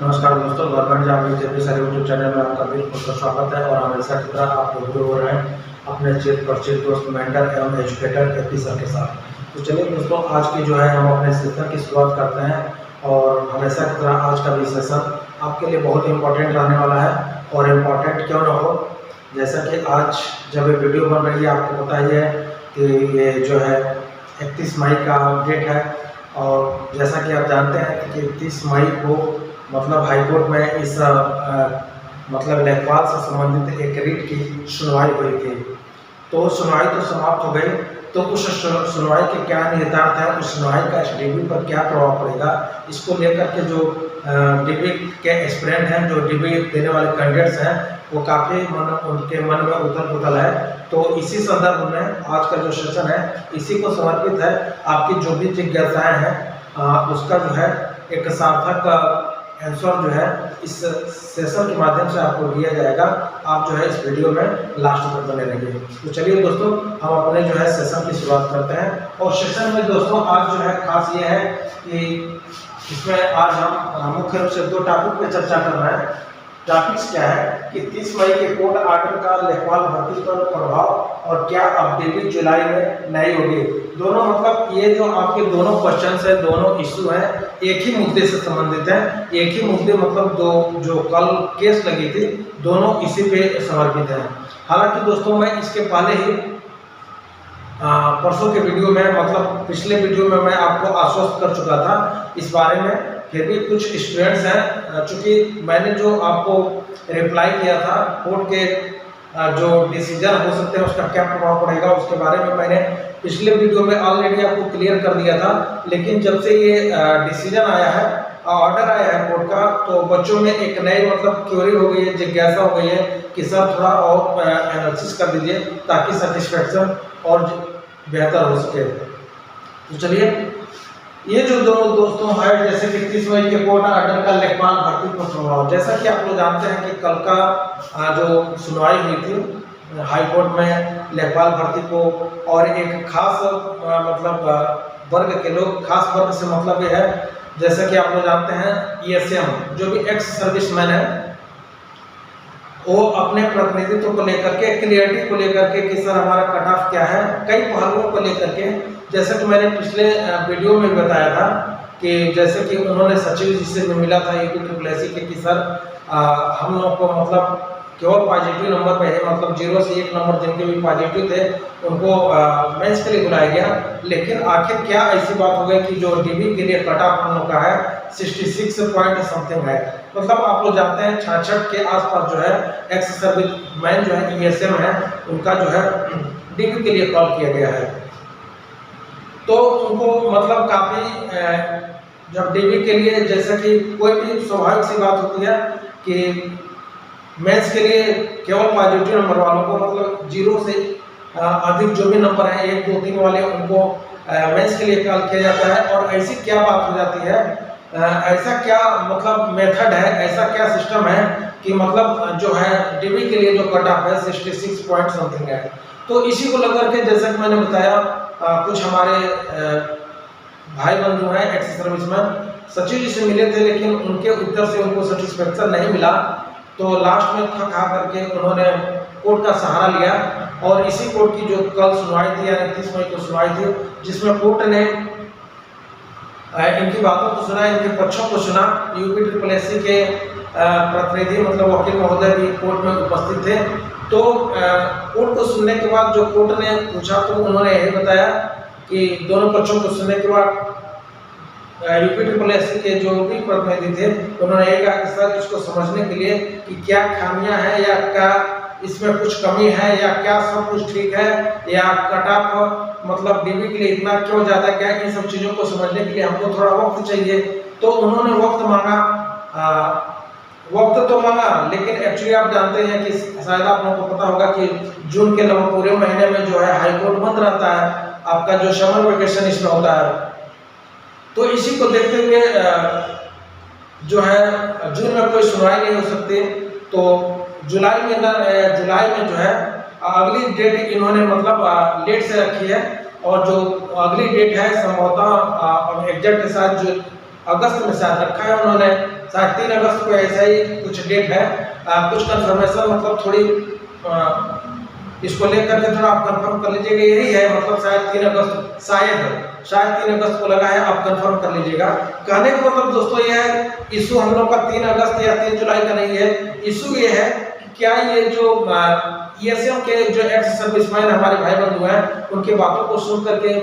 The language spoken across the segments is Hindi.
नमस्कार दोस्तों, गवर्नमेंट जॉब में सारे यूट्यूब चैनल में आपका भी बहुत स्वागत है। और हमेशा की तरह आप रूबरू हो रहे हैं अपने चित परिचित दोस्त मेंटर एवं एजुकेटर एपी सर के साथ। तो चलिए दोस्तों, आज की जो है हम अपने सेशन की शुरुआत करते हैं। और हमेशा की तरह आज का भी सेशन आपके लिए बहुत इंपॉर्टेंट रहने वाला है। और इम्पॉर्टेंट क्यों ना हो, जैसा कि आज जब ये वीडियो बन रही है आपको पता ही है कि ये जो है 31 मई का डेट है। और जैसा कि आप जानते हैं कि 31 मई को मतलब हाईकोर्ट में इस मतलब लेखपाल से संबंधित एक रिट की सुनवाई हुई थी। तो सुनवाई तो समाप्त हो गई, तो उस सुनवाई के क्या निहितार्थ है, उस सुनवाई का इस डीबी पर क्या प्रभाव पड़ेगा, इसको लेकर के जो डीबी के एस्पिरेंट हैं, जो डीबी देने वाले कैंडिडेट्स हैं, वो काफ़ी उनके मन में उथल पुथल है। तो इसी संदर्भ में आज का जो सेशन है इसी को समर्पित है। आपकी जो भी जिज्ञासाएं हैं उसका जो है एक सार्थक आंसर जो है इस सेशन के माध्यम से आपको दिया जाएगा। आप जो है इस वीडियो में लास्ट तक बने रहिए। तो चलिए दोस्तों, हम अपने जो है सेशन की शुरुआत करते हैं। और सेशन में दोस्तों आज जो है खास ये है कि इसमें आज हम मुख्य रूप से 2 टॉपिक पे चर्चा कर रहे हैं। टॉपिक्स क्या है कि 30 मई के कोर्ट आर्डर का लेखपाल भर्ती पर प्रभाव और क्या अपडेटेड जुलाई में नई होगी। दोनों मतलब ये जो आपके दोनों क्वेश्चन है, दोनों इशू हैं, एक ही मुद्दे से संबंधित हैं। एक ही मुद्दे मतलब दो जो कल केस लगी थी, दोनों इसी पे समर्पित हैं। हालांकि दोस्तों मैं इसके पहले ही परसों के वीडियो में मतलब पिछले वीडियो में मैं आपको आश्वस्त कर चुका था इस बारे में। फिर भी कुछ स्टूडेंट्स हैं, चूँकि मैंने जो आपको रिप्लाई किया था कोर्ट के जो डिसीजन हो सकते हैं उसका क्या प्रभाव पड़ेगा, उसके बारे में मैंने पिछले वीडियो में ऑलरेडी आपको क्लियर कर दिया था। लेकिन जब से ये डिसीजन आया है, ऑर्डर आया है कोर्ट का, तो बच्चों में एक नई मतलब क्वेरी हो गई है, जिज्ञासा हो गई है कि सर थोड़ा और एनालिसिस कर दीजिए ताकि सेटिस्फेक्शन और बेहतर हो सके। तो चलिए, ये जो दोनों दोस्तों है, जैसे कि 30 मई के कोर्ट आर्डर का लेखपाल भर्ती पर प्रभाव, जैसा कि आप लोग जानते हैं कि कल का जो सुनवाई हुई थी हाई कोर्ट में लेखपाल भर्ती को, और एक खास मतलब वर्ग के लोग, खास वर्ग से मतलब ये है, जैसा कि आप लोग जानते हैं ESM जो भी एक्स सर्विसमैन है, वो अपने प्रतिनिधित्व को लेकर के, क्लियरिटी को लेकर के कि सर हमारा कट ऑफ क्या है, कई पहलुओं को लेकर के, जैसे कि मैंने पिछले वीडियो में बताया था कि जैसे कि उन्होंने सचिव जी से भी मिला था UPSSC के कि सर हम लोग को मतलब केवल पॉजिटिव नंबर पे है, मतलब 0 से 1 नंबर जिनके भी पॉजिटिव थे उनको मेंस के लिए बुलाया गया। लेकिन आखिर क्या ऐसी बात हो गई कि जो डीबी के लिए कट ऑफ हम लोग का है 66 पॉइंट समथिंग है। मतलब आप लोग जानते हैं 66 के आसपास जो है एक्स सर्विसमैन जो है ESM है, उनका जो है डीबी के लिए कॉल किया गया है। तो उनको मतलब काफ़ी जब डीबी के लिए, जैसा कि कोई भी स्वाभाविक सी बात होती है कि मेंस के लिए केवल पॉजिटिव नंबर वालों को मतलब 0 से अधिक जो भी नंबर है 1, 2, 3 वाले, उनको मेंस के लिए कॉल किया जाता है। और ऐसी क्या बात हो जाती है, ऐसा क्या मतलब मेथड है, ऐसा क्या सिस्टम है कि मतलब जो है डीबी के लिए जो कट ऑफ है 66 पॉइंट समथिंग है। तो इसी को लेकर के जैसा कि मैंने बताया कुछ हमारे भाई बंधु हैं एक्स सर्विसमैन सचिव जी से मिले थे, लेकिन उनके उत्तर से उनको सेटिस्फेक्शन नहीं मिला। तो लास्ट में थक हार करके उन्होंने कोर्ट का सहारा लिया। और इसी कोर्ट की जो कल सुनवाई थी यानी 30 मई को सुनवाई थी, जिसमें कोर्ट ने इनकी बातों को सुना, इनके पक्षों को सुना। UPSSC के प्रतिनिधि मतलब वकील महोदय भी कोर्ट में उपस्थित थे। तो कोर्ट को सुनने के बाद जो कोर्ट ने पूछा तो उन्होंने यही बताया कि दोनों पक्षों को सुनने के बाद UPSSC के जो भी प्रतिनिधि थे उन्होंने ये कहा कि सर इसको समझने के लिए कि क्या खामियां हैं या क्या इसमें कुछ कमी है या क्या सब कुछ ठीक है या कट ऑफ मतलब डीबी के लिए इतना क्यों ज़्यादा, क्या इन सब चीज़ों को समझने के लिए हमको थोड़ा वक्त चाहिए। तो उन्होंने वक्त मांगा, वक्त तो मांगा, लेकिन एक्चुअली आप जानते हैं कि शायद आप लोगों को पता होगा कि जून के लगभग पूरे महीने में जो है हाईकोर्ट बंद रहता है, आपका जो समर वेकेशन इसमें होता है। तो इसी को देखते हुए जो है जून में कोई सुनवाई नहीं हो सकती, तो जुलाई में जो है अगली डेट इन्होंने मतलब लेट से रखी है। और जो अगली डेट है संभवतः एग्जैक्ट के साथ जो अगस्त में शायद रखा है उन्होंने, शायद 3 अगस्त को ऐसा ही कुछ डेट है। कुछ कंफर्मेशन मतलब थोड़ी इसको लेकर के थोड़ा आप कंफर्म कर लीजिएगा, यही है मतलब शायद 3 अगस्त, शायद 3 अगस्त को लगा है, आप कंफर्म कर लीजिएगा। कहने का मतलब दोस्तों ये है, इशू हम लोग का 3 अगस्त या 3 जुलाई का नहीं है। इशू ये है कि क्या ये जो ESM के जो एक्स सर्विसमैन हमारे भाई बंधु हैं, उनकी बातों को सुन करके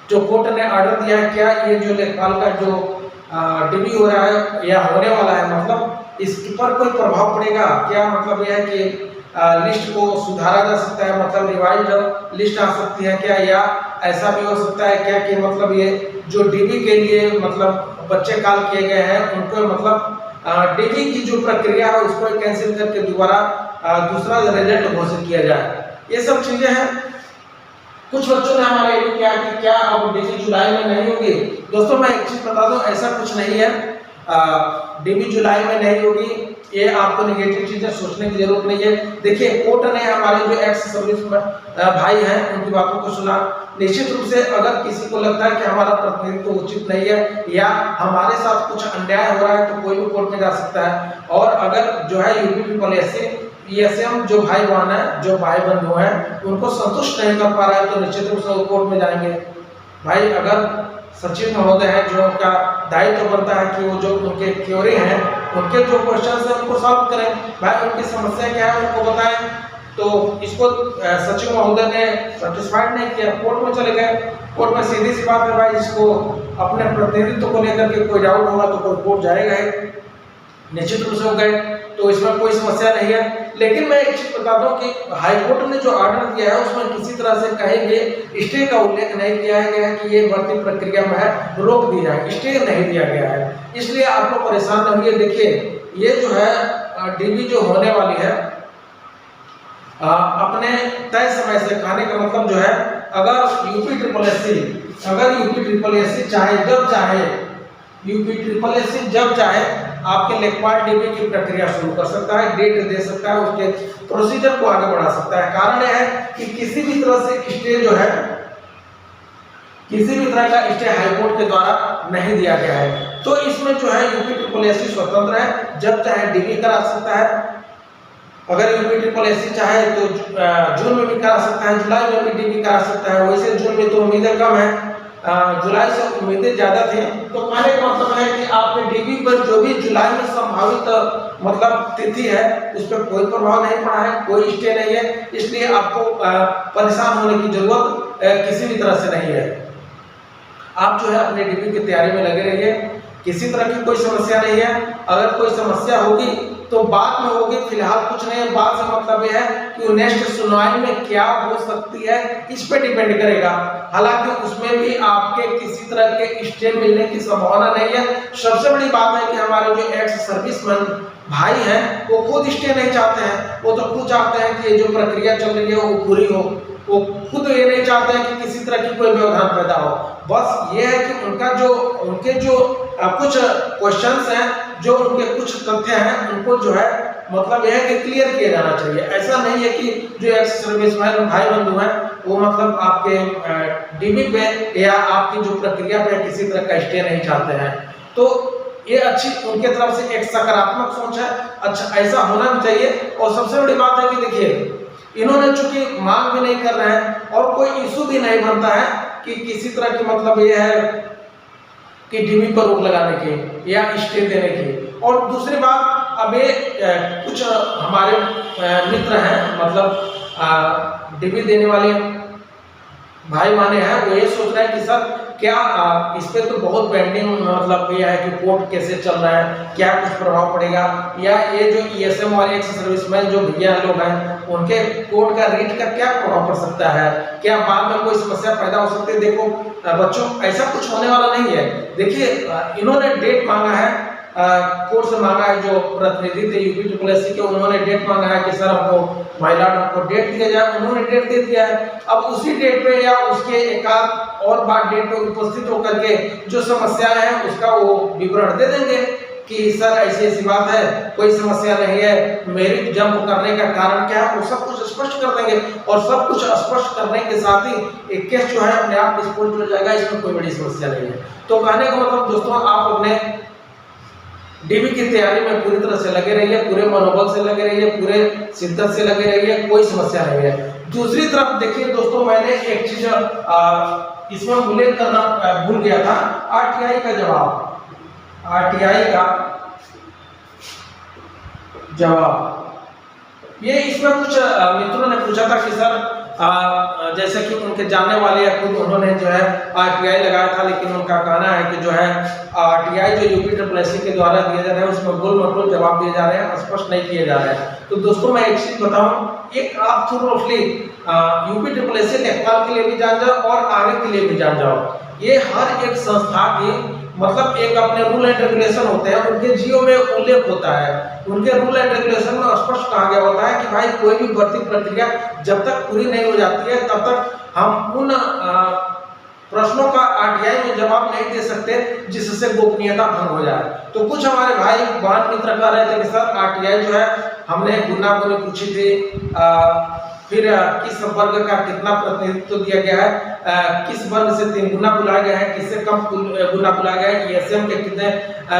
जो कोर्ट ने ऑर्डर दिया है, क्या ये जो लेखपाल का जो डिबी हो रहा है या होने वाला है, मतलब इस पर कोई प्रभाव पड़ेगा क्या? मतलब यह है कि लिस्ट को सुधारा जा सकता है, मतलब रिवाइज लिस्ट आ सकती है क्या, या ऐसा भी हो सकता है क्या कि मतलब ये जो डीबी के लिए मतलब बच्चे कॉल किए गए हैं उनको मतलब डीबी की जो प्रक्रिया है उसको कैंसिल करके दोबारा दूसरा रिजल्ट घोषित किया जाए। ये सब चीजें हैं। कुछ बच्चों ने हमारे ये किया कि क्या अब डीबी जुलाई में नहीं होगी। दोस्तों मैं एक चीज बता दूं, ऐसा कुछ नहीं है, डीबी जुलाई में नहीं होगी, ये आपको नेगेटिव चीजें सोचने की जरूरत नहीं है। देखिए कोर्ट ने हमारे जो एक्स सर्विस भाई हैं उनकी बातों को सुना। निश्चित रूप से अगर किसी को लगता है कि हमारा प्रतिनिधित्व उचित नहीं है या हमारे साथ कुछ अन्याय हो रहा है तो कोई भी कोर्ट में जा सकता है। और अगर जो है UPSSC ESM जो भाई बहन है, जो भाई बंधु हैं, उनको संतुष्ट नहीं कर पा रहा है तो निश्चित रूप से वो कोर्ट में जाएंगे। भाई अगर सचिव महोदय हैं, जो उनका दायित्व बनता है कि वो जो उनके क्वेरी हैं, उनके जो क्वेश्चन है उनको सॉल्व करें। भाई उनकी समस्या क्या है उनको बताएं। तो इसको सचिव महोदय ने सेटिस्फाइड नहीं किया, कोर्ट में चले गए। कोर्ट में सीधी सी बात है भाई, इसको अपने प्रतिनिधित्व को लेकर के कोई डाउट होगा तो कोई कोर्ट जाएगा ही, निश्चित रूप से हो गए, तो इसमें कोई समस्या नहीं है। लेकिन मैं एक चीज बता दूं कि हाईकोर्ट ने जो ऑर्डर दिया है उसमें किसी तरह से कहीं भी स्टे का उल्लेख नहीं किया गया है कि ये भर्ती प्रक्रिया में है रोक दी जाए, स्टे नहीं दिया गया है। इसलिए आप लोग परेशान न होइए। देखिए ये जो है डीबी जो होने वाली है अपने तय समय से, कहने का मतलब जो है अगर UPSSC चाहे जब चाहे आपके लेखपाल डीबी की प्रक्रिया शुरू कर सकता है, डेट दे सकता है, उसके प्रोसीजर को आगे बढ़ा सकता है। कारण यह है कि किसी भी तरह से स्टे जो है, किसी भी तरह का स्टे हाईकोर्ट के द्वारा नहीं दिया गया है। तो इसमें जो है UPSSC स्वतंत्र है, जब चाहे डीबी करा सकता है। अगर UPSSC चाहे तो जून में भी करा सकता है, जुलाई में भी डीबी करा सकता है। वैसे जून में तो उम्मीदें कम है, जुलाई से उम्मीदें ज्यादा थी। तो कहने का मतलब है कि आपके डीबी पर जो भी जुलाई में संभावित मतलब तिथि है उस पर कोई प्रभाव नहीं पड़ा है, कोई स्टे नहीं है। इसलिए आपको परेशान होने की जरूरत किसी भी तरह से नहीं है। आप जो है अपने डीबी की तैयारी में लगे रहिए, किसी तरह की कोई समस्या नहीं है। अगर कोई समस्या होगी तो बाद में होगी, फिलहाल कुछ नहीं है। बाद से मतलब यह है कि नेक्स्ट सुनवाई में क्या हो सकती है इस पे डिपेंड करेगा। हालांकि उसमें भी आपके किसी तरह के स्टे मिलने की संभावना नहीं है। सबसे बड़ी बात है कि हमारे जो एक्स सर्विसमैन भाई हैं वो खुद स्टे नहीं चाहते हैं, वो तो खुद चाहते हैं कि जो प्रक्रिया चल रही है वो पूरी हो। वो खुद ये नहीं चाहते हैं कि किसी तरह की कोई व्यवधान पैदा हो। बस ये है कि उनके जो कुछ क्वेश्चंस हैं, जो उनके कुछ तथ्य हैं, उनको जो है मतलब यह है कि क्लियर किया जाना चाहिए। ऐसा नहीं है कि जो एक्स सर्विसमैन भाई बंधु हैं वो मतलब आपके डीबी पे या आपकी जो प्रक्रिया पे किसी तरह का स्टे नहीं चाहते हैं। तो ये अच्छी उनके तरफ से एक सकारात्मक सोच है। अच्छा, ऐसा होना भी चाहिए। और सबसे बड़ी बात है कि देखिए इन्होंने चूंकि मांग भी नहीं कर रहे हैं और कोई इशू भी नहीं बनता है कि किसी तरह की मतलब ये है कि डीबी पर रोक लगाने की या स्टे देने की। और दूसरी बात, अब ये कुछ हमारे मित्र हैं मतलब डीबी देने वाले भाई माने हैं, वो ये सोच रहे हैं कि सर क्या इस पे तो बहुत पेंडिंग मतलब ये है कि कोर्ट कैसे चल रहा है, क्या कुछ प्रभाव पड़ेगा, या ये जो ESM वाले एक्स सर्विसमैन जो भैया लोग हैं उनके कोर्ट का रीट का क्या प्रभाव पड़ सकता है, क्या बाद में कोई समस्या पैदा हो सकती है। देखो बच्चों, ऐसा कुछ होने वाला नहीं है। देखिए इन्होंने डेट मांगा है, कोर्ट से मांगा है, जो प्रतिनिधि थे UPSSC के, उन्होंने डेट मांगा है कि सर हमको माइलॉर्ड हमको डेट दिया जाए। उन्होंने डेट दे दिया है। अब उसी डेट पे या उसके एक आध और बार डेट पे उपस्थित होकर के जो समस्याएं हैं उसका वो विवरण दे देंगे कि सर ऐसी ऐसी बात है, कोई समस्या नहीं है, मेरिट जंप करने का कारण क्या है, वो सब कुछ स्पष्ट कर देंगे। और सब कुछ स्पष्ट करने के साथ ही एक केस जो है अपने आप डिस्पोज हो जाएगा, इसमें कोई बड़ी समस्या नहीं है। तो कहने का मतलब दोस्तों, आप अपने डीबी की तैयारी में पूरी तरह से लगे रहिए, पूरे मनोबल से लगे रहिए, पूरे शिद्दत से लगे रहिए, कोई समस्या नहीं है। दूसरी तरफ देखिए दोस्तों, मैंने एक चीज इसमें उल्लेख करना भूल गया था, आरटीआई का जवाब। आरटीआई का जवाब ये इसमें कुछ मित्रों ने पूछा था कि सर जैसे कि उनके जानने वाले या खुद उन्होंने जो है आरटीआई लगाया था, लेकिन उनका कहना है कि जो है आरटीआई जो यूपीएससी के द्वारा दिया जा रहा है उसमें गोल मटोल जवाब दिए जा रहे हैं, स्पष्ट नहीं किए जा रहे हैं। तो दोस्तों मैं एक चीज बताऊं, एक आप थोड़ी यूपीएससी टेक्निकल के लिए भी जान जाओ और आगे के लिए भी जान जाओ। ये हर एक संस्था की मतलब एक अपने रूल एंड रेगुलेशन होते हैं, उनके जियो में उल्लेख होता है, उनके रूल एंड रेगुलेशन में स्पष्ट कहा गया होता है कि भाई कोई भी भर्ती प्रक्रिया जब तक पूरी नहीं हो जाती है तब तक हम उन प्रश्नों का आरटीआई में जवाब नहीं दे सकते जिससे गोपनीयता भंग हो जाए। तो कुछ हमारे भाई बहन मित्र कह रहे थे कि सर आरटीआई जो है हमने गुना गुनी पूछी थी, फिर किस वर्ग का कितना प्रतिनिधित्व दिया गया है, किस वर्ग से 3 गुना बुलाए गए हैं, किससे कम गुना बुलाए गए हैं, ईएसएम के कितने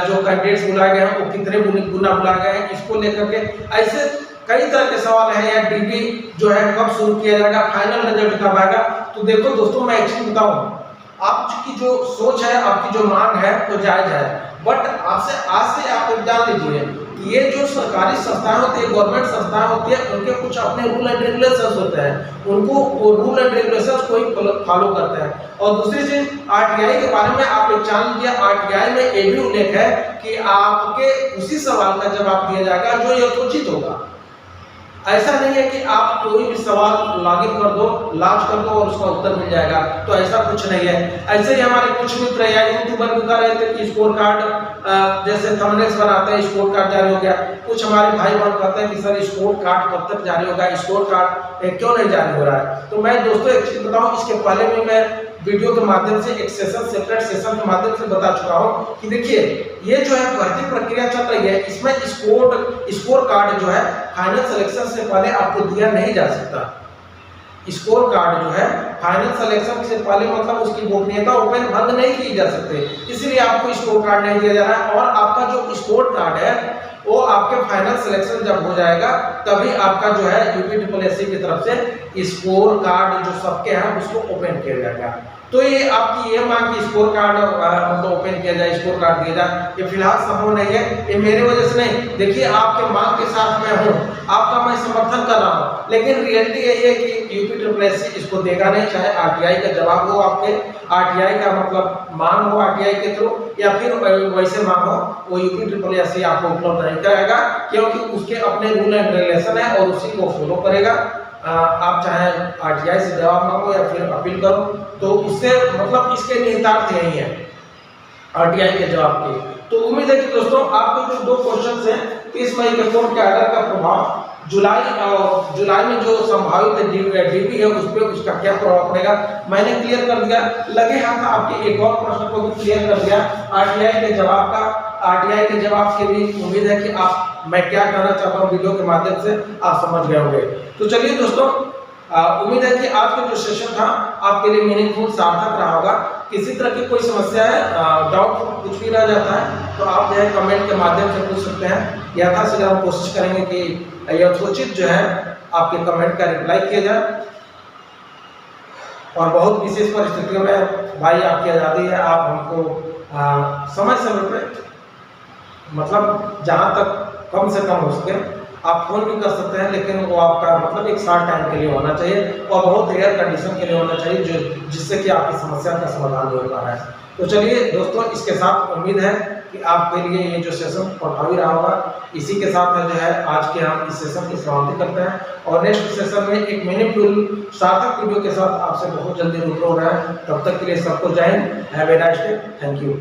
जो कैंडिडेट्स बुलाए गए हैं वो कितने गुना बुलाए गए हैं, इसको लेकर के ऐसे कई तरह के सवाल हैं। या डीबी जो है कब शुरू किया जाएगा, फाइनल रिजल्ट कब आएगा। तो देखो दोस्तों मैं एक चीज बताऊं, आपकी जो सोच है, आपकी जो मांग है वो जायज है, बट आपसे आज से आप जान लीजिए ये जो सरकारी संस्थाएं होती है, गवर्नमेंट संस्थाएं होती है, उनके कुछ अपने रूल एंड रेगुलेशंस होते हैं, उनको वो रूल एंड रेगुलेशंस कोई फॉलो करते हैं। और दूसरी चीज आरटीआई के बारे में आप एक जान लीजिए, आरटीआई में ये भी उल्लेख है कि आपके उसी सवाल का जवाब दिया जाएगा जो यथोचित होगा। ऐसा नहीं है कि आप कोई भी सवाल लॉगिन कर दो, लॉन्च कर दो और उसका उत्तर मिल जाएगा, तो ऐसा कुछ नहीं है। ऐसे ही हमारे कुछ मित्र या यूट्यूबर भी कह रहे थे कि स्कोर कार्ड जैसे थंबनेल्स बनाते हैं स्कोर कार्ड जारी हो गया। कुछ हमारे भाई बहन कहते हैं कि सर स्कोर कार्ड कब तक जारी होगा, स्कोर कार्ड क्यों नहीं जारी हो रहा है। तो मैं दोस्तों एक चीज बताऊं, इसके पहले भी मैं वीडियो के माध्यम से एक सेशन सेपरेट सेशन के माध्यम से बता चुका हूं कि देखिए ये जो है भर्ती प्रक्रिया चल रही है, इसमें स्कोर कार्ड जो है फाइनल सिलेक्शन से पहले आपको दिया नहीं जा सकता। स्कोर कार्ड जो है फाइनल सिलेक्शन से पहले मतलब उसकी गोपनीयता ओपन भंग नहीं की जा सकते, इसलिए आपको स्कोर कार्ड नहीं दिया जा रहा है। और आपका जो स्कोर कार्ड है वो आपके फाइनल सिलेक्शन जब हो जाएगा तभी आपका जो है यूपीएससी की तरफ से स्कोर कार्ड जो सबके हैं उसको ओपन किया जाएगा। तो ये आपकी ये मांग कि स्कोर कार्ड मतलब ओपन किया जाए, स्कोर कार्ड दिया जाए, ये फिलहाल संभव नहीं है। ये मेरे वजह से नहीं, देखिए आपके मांग के साथ मैं हूँ, आपका मैं समर्थन कर रहा हूँ, लेकिन रियलिटी यही है कि यूपीएससी इसको देगा नहीं, चाहे आरटीआई का जवाब हो, आपके आरटीआई का मतलब मांग हो आरटीआई के थ्रू या फिर वैसे मांग हो, वो यूपीएससी आपको उपलब्ध नहीं कराएगा, क्योंकि उसके अपने रूल एंड रेगुलेशन है और उसी को फॉलो करेगा। आप चाहे आरटीआई से जवाब मांगो या फिर अपील करो, तो उससे मतलब इसके निहितार्थ यही है आरटीआई के जवाब के। तो उम्मीद है कि दोस्तों आपको जो 2 क्वेश्चन हैं 30 मई के कोर्ट के आर्डर का प्रभाव जुलाई में जो संभावित डीपी है उस पर उसका क्या प्रभाव पड़ेगा मैंने क्लियर कर दिया। लगे हाथ आपके एक और प्रश्न को भी क्लियर कर दिया आरटीआई के जवाब का। आरटीआई के जवाब की भी उम्मीद है कि आप मैं क्या कहना चाहता हूँ वीडियो के माध्यम से आप समझ गए होंगे। तो चलिए दोस्तों, उम्मीद है कि आज का जो सेशन था आपके लिए मीनिंगफुल सार्थक रहा होगा। किसी तरह की कोई समस्या है, डाउट कुछ भी रह जाता है तो आप जो है कमेंट के माध्यम से पूछ सकते हैं। यथाशीघ्र हम कोशिश करेंगे कि यथोचित जो है आपके कमेंट का रिप्लाई किया जाए। और बहुत विशेष परिस्थितियों में भाई आपकी आज़ादी है, आप हमको समय समय पे मतलब जहाँ तक कम से कम हो सके आप फोन भी कर सकते हैं, लेकिन वो आपका मतलब एक शॉर्ट टाइम के लिए होना चाहिए और बहुत रेयर कंडीशन के लिए होना चाहिए जो जिससे कि आपकी समस्या का समाधान हो पा रहा है। तो चलिए दोस्तों, इसके साथ उम्मीद है कि आपके लिए ये जो सेशन प्रभावी रहा होगा। इसी के साथ जो है आज के हम इस सेशन की समाप्ति करते हैं और नेक्स्ट सेशन में एक मीनिंगफुल सार्थक वीडियो के साथ आपसे बहुत जल्दी रूबरू हो रहा है। तब तक के लिए सबको जय Hind, have a nice day, thank you.